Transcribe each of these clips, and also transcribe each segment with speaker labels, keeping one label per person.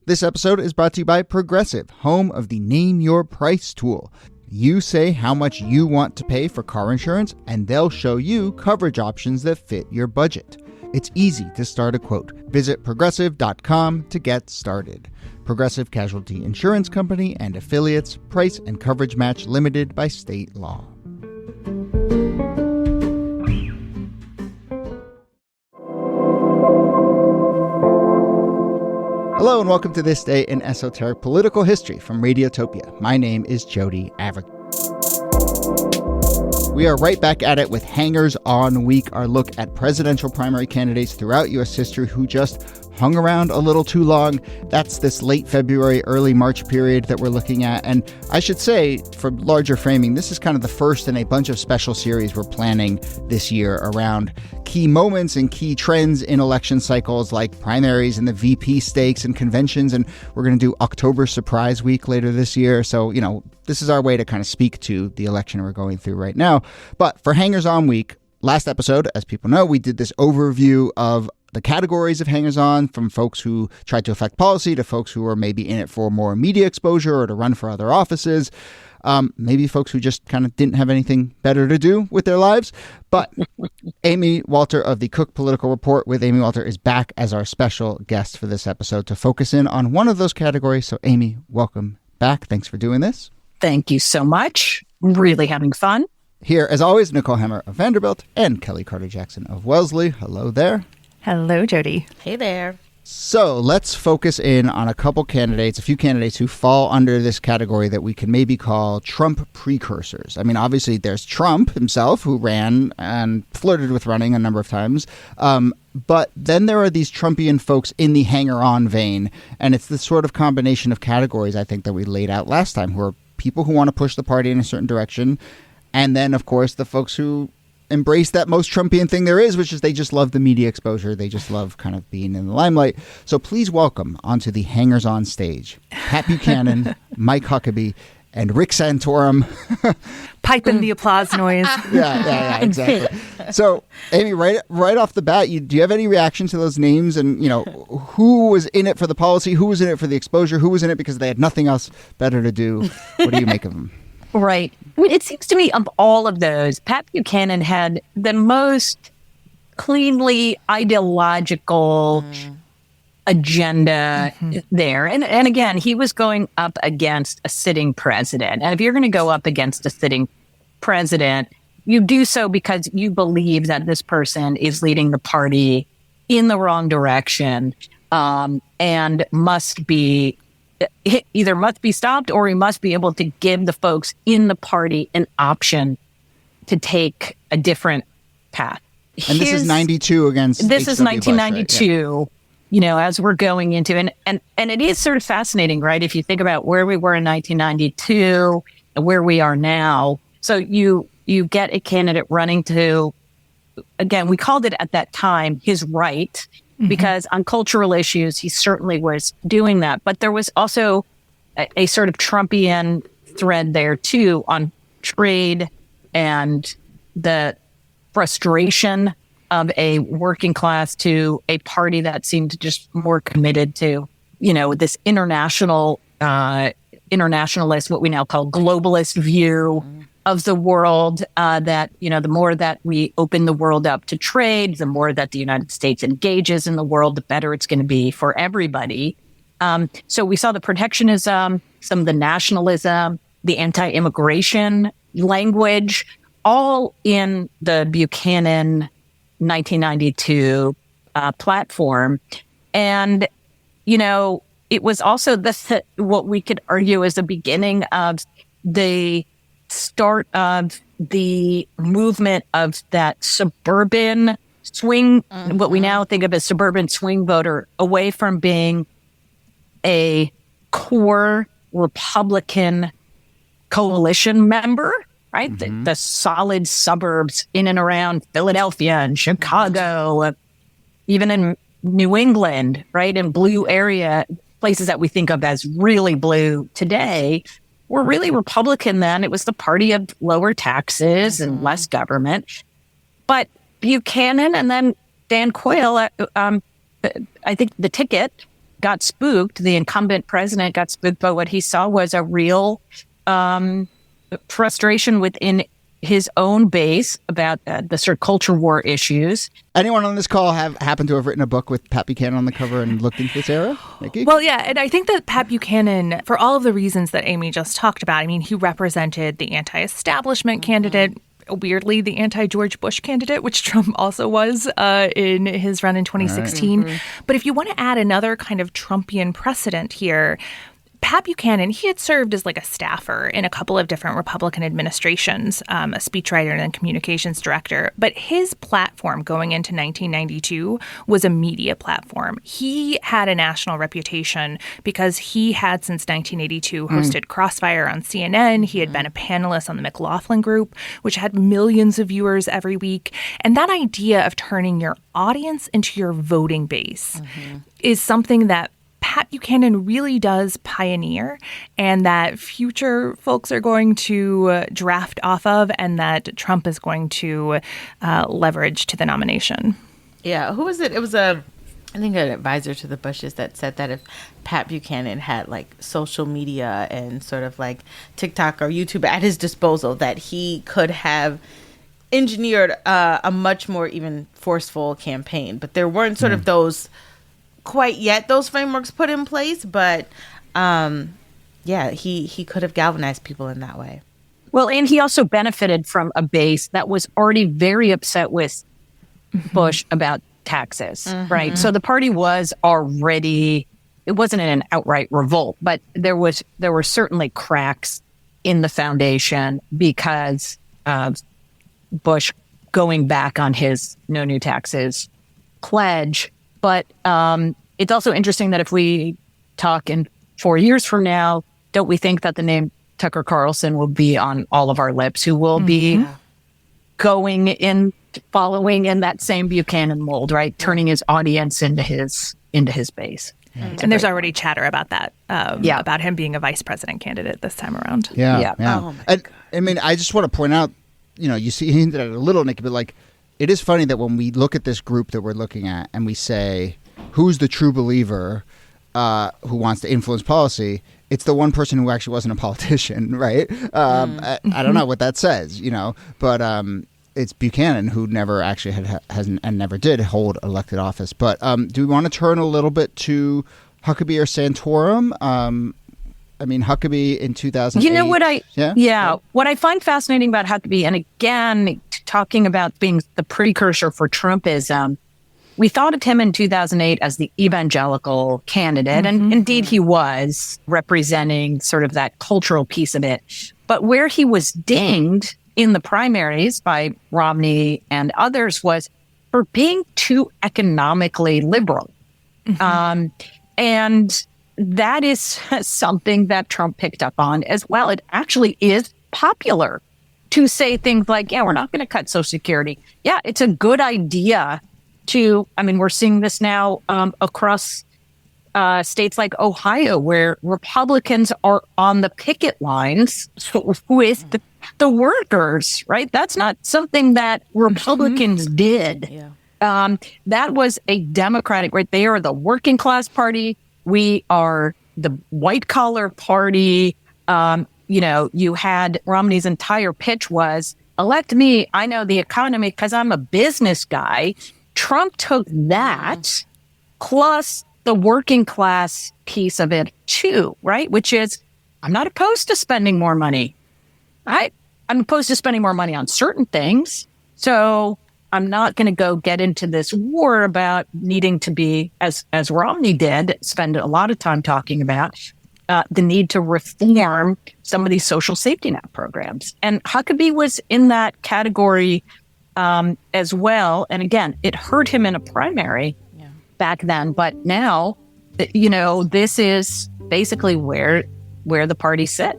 Speaker 1: This episode is brought to you by Progressive, home of the Name Your Price tool. You say how much you want to pay for car insurance, and they'll show you coverage options that fit your budget. It's easy to start a quote. Visit Progressive.com to get started. Progressive Casualty Insurance Company and Affiliates. Price and coverage match limited by state law. Hello and welcome to This Day in Esoteric Political History from Radiotopia. My name is Jody Average. We are right back at it with Hangers-On Week, our look at presidential primary candidates throughout U.S. history who just hung around a little too long. That's this late February, early March period that we're looking at. And I should say, for larger framing, this is kind of the first in a bunch of special series we're planning this year around key moments and key trends in election cycles like primaries and the VP stakes and conventions. And we're going to do October Surprise Week later this year. So, this is our way to kind of speak to the election we're going through right now. But for Hangers-On Week, last episode, as people know, we did this overview of the categories of hangers-on, from folks who tried to affect policy to folks who were maybe in it for more media exposure or to run for other offices. Maybe folks who just kind of didn't have anything better to do with their lives. But Amy Walter of the Cook Political Report with Amy Walter is back as our special guest for this episode to focus in on one of those categories. So Amy, welcome back. Thanks for doing this.
Speaker 2: Thank you so much. Really having fun.
Speaker 1: Here, as always, Nicole Hammer of Vanderbilt and Kellie Carter-Jackson of Wellesley. Hello there.
Speaker 3: Hello, Jody.
Speaker 4: Hey there.
Speaker 1: So let's focus in on a few candidates who fall under this category that we can maybe call Trump precursors. I mean, obviously there's Trump himself, who ran and flirted with running a number of times. But then there are these Trumpian folks in the hanger-on vein. And it's this sort of combination of categories, I think, that we laid out last time, who are people who want to push the party in a certain direction. And then, of course, the folks who embrace that most Trumpian thing there is, which is they just love the media exposure. They just love kind of being in the limelight. So please welcome onto the hangers-on stage, Pat Buchanan, Mike Huckabee, and Rick Santorum.
Speaker 3: Piping the applause noise.
Speaker 1: Yeah, exactly. So, Amy, right off the bat, do you have any reaction to those names? And, who was in it for the policy? Who was in it for the exposure? Who was in it because they had nothing else better to do? What do you make of them?
Speaker 2: Right. It seems to me of all of those, Pat Buchanan had the most cleanly ideological agenda there. And again, he was going up against a sitting president. And if you're going to go up against a sitting president, you do so because you believe that this person is leading the party in the wrong direction and must be stopped, or he must be able to give the folks in the party an option to take a different path.
Speaker 1: And this is 92 against
Speaker 2: This is 1992,
Speaker 1: Bush, right? Yeah.
Speaker 2: As we're going into, and it is sort of fascinating, right? If you think about where we were in 1992 and where we are now. So you get a candidate running to, again, we called it at that time his right, because on cultural issues, he certainly was doing that. But there was also a sort of Trumpian thread there, too, on trade and the frustration of a working class to a party that seemed just more committed to, this internationalist, what we now call globalist view of the world, that, the more that we open the world up to trade, the more that the United States engages in the world, the better it's going to be for everybody. So we saw the protectionism, some of the nationalism, the anti-immigration language, all in the Buchanan 1992 platform. And, it was also what we could argue is the beginning of the start of the movement of that suburban swing, what we now think of as suburban swing voter, away from being a core Republican coalition member, right? The solid suburbs in and around Philadelphia and Chicago, even in New England, right? In blue area, places that we think of as really blue today, were really Republican then. It was the party of lower taxes and less government. But Buchanan and then Dan Quayle, I think the ticket got spooked. The incumbent president got spooked, but what he saw was a real frustration within his own base about the sort of culture war issues.
Speaker 1: Anyone on this call happened to have written a book with Pat Buchanan on the cover and looked into this era? Niki?
Speaker 3: Well, yeah, and I think that Pat Buchanan, for all of the reasons that Amy just talked about, I mean, he represented the anti-establishment candidate, weirdly, the anti-George Bush candidate, which Trump also was in his run in 2016. Right. But if you want to add another kind of Trumpian precedent here, Pat Buchanan, he had served as like a staffer in a couple of different Republican administrations, a speechwriter and then communications director. But his platform going into 1992 was a media platform. He had a national reputation because he had, since 1982, hosted Crossfire on CNN. He had been a panelist on the McLaughlin Group, which had millions of viewers every week. And that idea of turning your audience into your voting base is something that Pat Buchanan really does pioneer, and that future folks are going to draft off of, and that Trump is going to leverage to the nomination.
Speaker 4: Yeah, who was it? It was I think an advisor to the Bushes that said that if Pat Buchanan had like social media and sort of like TikTok or YouTube at his disposal, that he could have engineered a much more even forceful campaign. But there weren't sort of those quite yet, those frameworks put in place, but he could have galvanized people in that way.
Speaker 2: Well, and he also benefited from a base that was already very upset with Bush about taxes, right? So the party was already, it wasn't an outright revolt, but there were certainly cracks in the foundation because of Bush going back on his no new taxes pledge. But it's also interesting that if we talk in 4 years from now, don't we think that the name Tucker Carlson will be on all of our lips, who will be going in, following in that same Buchanan mold, right? Turning his audience into his base.
Speaker 3: And there's already chatter about that, about him being a vice president candidate this time around.
Speaker 1: Yeah.
Speaker 4: Oh my God.
Speaker 1: I mean, I just want to point out, you see, he hinted at it a little, Niki, but like, it is funny that when we look at this group that we're looking at and we say, who's the true believer who wants to influence policy, it's the one person who actually wasn't a politician, right? I don't know what that says, but it's Buchanan, who never actually hasn't and never did hold elected office. But do we want to turn a little bit to Huckabee or Santorum? I mean, Huckabee in 2008.
Speaker 2: You know what what I find fascinating about Huckabee, and again, talking about being the precursor for Trumpism, we thought of him in 2008 as the evangelical candidate, and indeed he was representing sort of that cultural piece of it. But where he was dinged in the primaries by Romney and others was for being too economically liberal. And that is something that Trump picked up on as well. It actually is popular to say things like, we're not going to cut Social Security. Yeah, it's a good idea we're seeing this now across states like Ohio, where Republicans are on the picket lines with the workers, right? That's not something that Republicans did. Yeah. That was a Democratic, right? They are the working class party. We are the white collar party. You had Romney's entire pitch was, elect me. I know the economy because I'm a business guy. Trump took that plus the working class piece of it too, right? Which is, I'm not opposed to spending more money. I'm opposed to spending more money on certain things. So I'm not going to go get into this war about needing to be, as Romney did, spend a lot of time talking about the need to reform some of these social safety net programs. And Huckabee was in that category as well. And again, it hurt him in a primary back then. But now, this is basically where the party sits.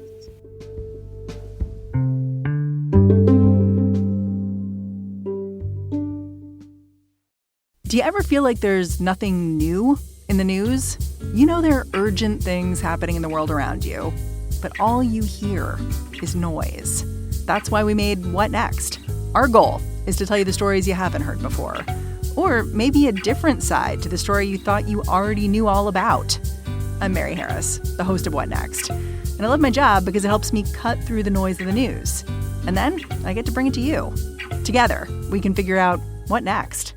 Speaker 5: Do you ever feel like there's nothing new in the news? There are urgent things happening in the world around you, but all you hear is noise. That's why we made What Next? Our goal is to tell you the stories you haven't heard before, Or maybe a different side to the story you thought you already knew all about. I'm Mary Harris, the host of What Next? And I love my job because it helps me cut through the noise of the news. And then I get to bring it to you. Together, we can figure out what next.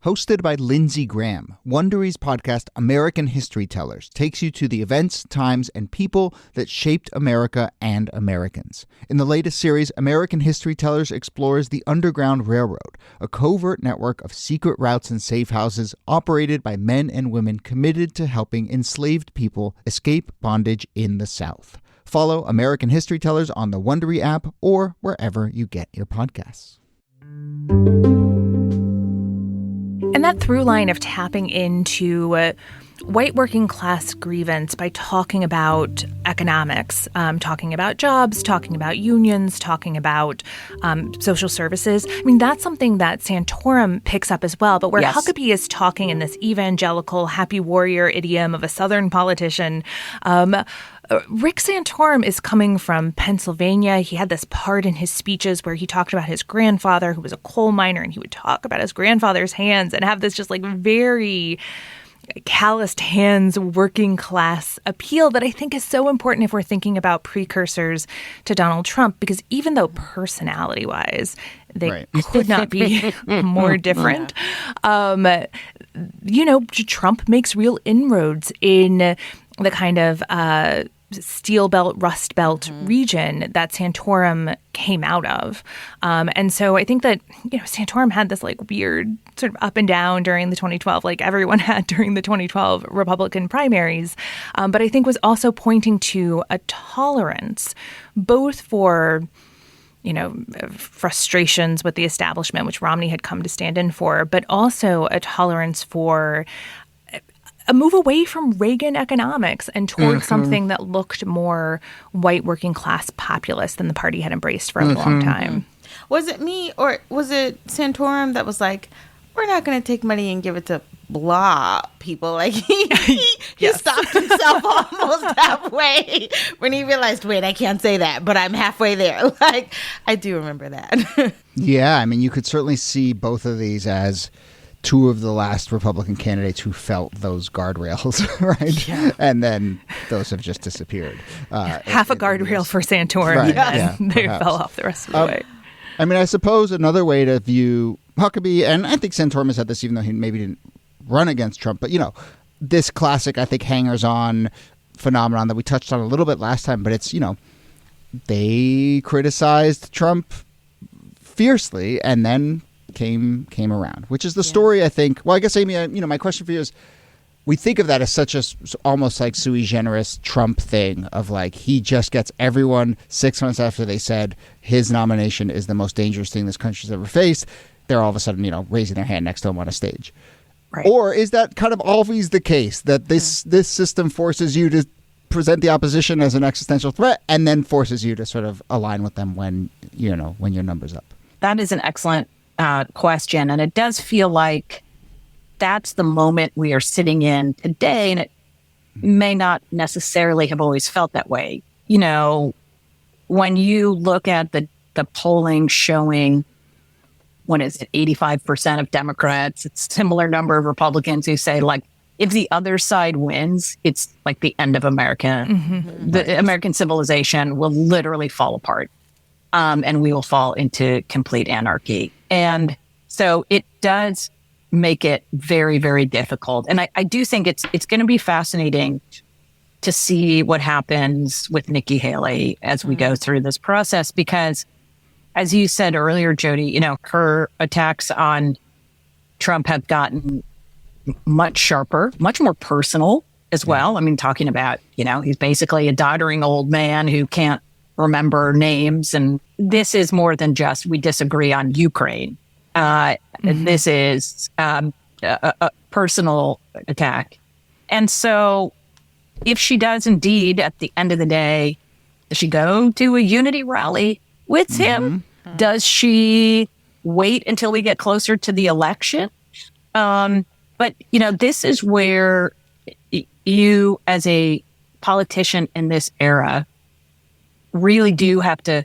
Speaker 1: Hosted by Lindsey Graham, Wondery's podcast American History Tellers takes you to the events, times, and people that shaped America and Americans. In the latest series, American History Tellers explores the Underground Railroad, a covert network of secret routes and safe houses operated by men and women committed to helping enslaved people escape bondage in the South. Follow American History Tellers on the Wondery app or wherever you get your podcasts.
Speaker 3: And that through line of tapping into white working class grievance by talking about economics, talking about jobs, talking about unions, talking about social services. I mean, that's something that Santorum picks up as well. But where Huckabee is talking in this evangelical, happy warrior idiom of a Southern politician, Rick Santorum is coming from Pennsylvania. He had this part in his speeches where he talked about his grandfather, who was a coal miner, and he would talk about his grandfather's hands and have this just like very calloused hands, working class appeal that I think is so important if we're thinking about precursors to Donald Trump, because even though personality wise, they could not be more different. Trump makes real inroads in the kind of Steel Belt, Rust Belt region that Santorum came out of. And so I think that, Santorum had this like weird sort of up and down during the 2012, like everyone had during the 2012 Republican primaries. But I think was also pointing to a tolerance both for frustrations with the establishment, which Romney had come to stand in for, but also a tolerance for a move away from Reagan economics and toward something that looked more white working class populist than the party had embraced for a long time.
Speaker 4: Was it me or was it Santorum that was like, we're not going to take money and give it to blah people? Like he stopped himself almost halfway when he realized, wait, I can't say that, but I'm halfway there. Like, I do remember that.
Speaker 1: Yeah, I mean, you could certainly see both of these as two of the last Republican candidates who felt those guardrails, right? Yeah. And then those have just disappeared.
Speaker 3: Half a guardrail for Santorum, and they fell off the rest of the way.
Speaker 1: I mean, I suppose another way to view Huckabee, and I think Santorum has had this even though he maybe didn't run against Trump, but, this classic, I think, hangers-on phenomenon that we touched on a little bit last time, but it's, they criticized Trump fiercely and then came around, which is the story, I think. Well, I guess, Amy, my question for you is, we think of that as such a almost like sui generis Trump thing of like, he just gets everyone 6 months after they said his nomination is the most dangerous thing this country's ever faced, they're all of a sudden, raising their hand next to him on a stage. Right. Or is that kind of always the case, that this system forces you to present the opposition as an existential threat and then forces you to sort of align with them when your number's up?
Speaker 2: That is an excellent question. And it does feel like that's the moment we are sitting in today. And it may not necessarily have always felt that way. When you look at the polling showing, what is it, 85% of Democrats, it's a similar number of Republicans who say, like, if the other side wins, it's like the end of America. The American civilization will literally fall apart. And we will fall into complete anarchy. And so it does make it very, very difficult. And I do think it's going to be fascinating to see what happens with Nikki Haley as we go through this process, because as you said earlier, Jody, her attacks on Trump have gotten much sharper, much more personal as well. I mean, talking about, he's basically a doddering old man who can't remember names. And this is more than just we disagree on Ukraine. This is a personal attack. And so if she does indeed, at the end of the day, does she go to a unity rally with him? Does she wait until we get closer to the election? But, this is where you as a politician in this era really do have to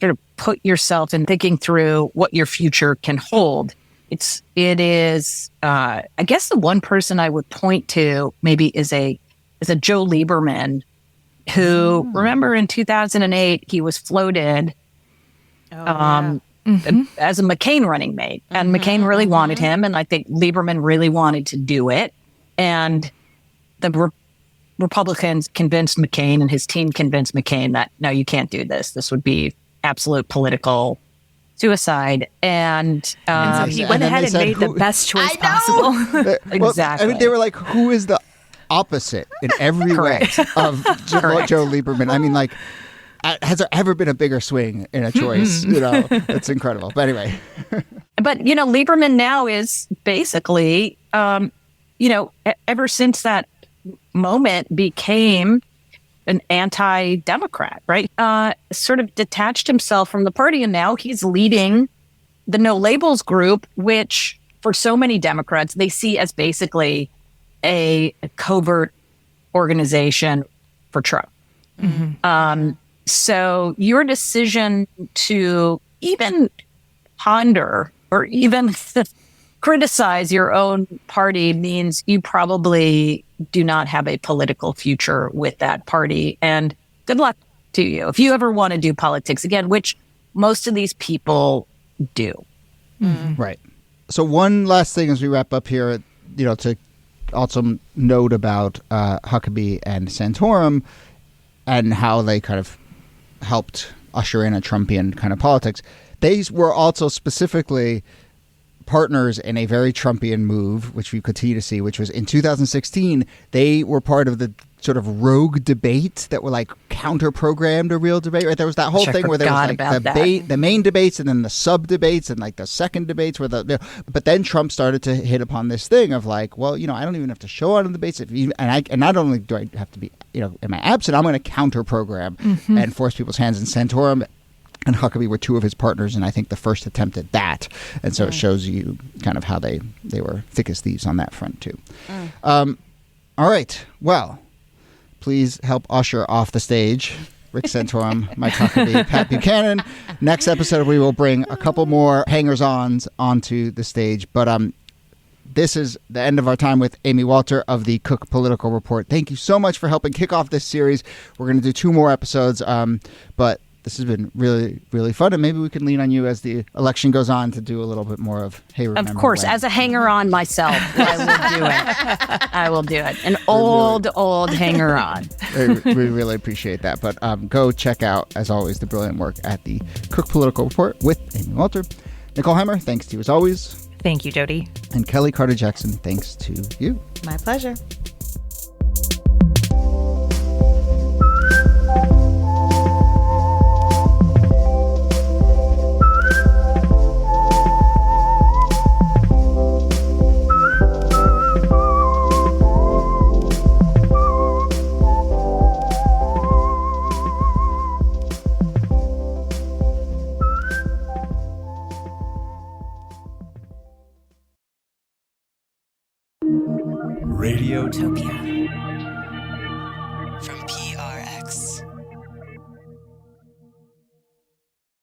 Speaker 2: sort of put yourself in thinking through what your future can hold. It is. I guess the one person I would point to maybe is a Joe Lieberman, who remember in 2008 he was floated as a McCain running mate, and McCain really wanted him, and I think Lieberman really wanted to do it, and the Republicans convinced McCain, and his team convinced McCain that no, you can't do this. This would be absolute political suicide, and
Speaker 3: so he went ahead and made the best choice possible.
Speaker 2: Exactly.
Speaker 1: I mean, they were like, who is the opposite in every way of Joe Lieberman? I mean, like, has there ever been a bigger swing in a choice? It's incredible. But anyway.
Speaker 2: But, Lieberman now is basically, ever since that moment became an anti-Democrat, right? Sort of detached himself from the party, and now he's leading the No Labels group, which for so many Democrats, they see as basically a covert organization for Trump. So your decision to even ponder or even criticize your own party means you probably do not have a political future with that party. And good luck to you if you ever want to do politics again, which most of these people do.
Speaker 1: Right. So one last thing as we wrap up here, to also note about Huckabee and Santorum and how they kind of helped usher in a Trumpian kind of politics. They were also specifically partners in a very Trumpian move, which we continue to see, which was in 2016, they were part of the sort of rogue debate that were like counter-programmed a real debate, right? There was that whole thing where there was like the main debates and then the sub-debates and like the second debates where but then Trump started to hit upon this thing of like, well, I don't even have to show on the debates. And not only do I have to be, am I absent, I'm going to counter-program and force people's hands. In Santorum and Huckabee were two of his partners, and I think the first attempt at that. And so it shows you kind of how they were thick as thieves on that front too. All right. Well, please help usher off the stage Rick Santorum, Mike Huckabee, Pat Buchanan. Next episode, we will bring a couple more hangers-ons onto the stage. But this is the end of our time with Amy Walter of the Cook Political Report. Thank you so much for helping kick off this series. We're going to do 2 more episodes, but this has been really, really fun, and maybe we can lean on you as the election goes on to do a little bit more of, hey, remember
Speaker 2: Of course,
Speaker 1: when.
Speaker 2: As a hanger-on myself, I will do it. I will do it. An old hanger-on.
Speaker 1: We really appreciate that. But go check out, as always, the brilliant work at the Cook Political Report with Amy Walter. Nicole Heimer, thanks to you as always.
Speaker 3: Thank you, Jody.
Speaker 1: And Kellie Carter-Jackson, thanks to you.
Speaker 4: My pleasure.
Speaker 6: Radiotopia.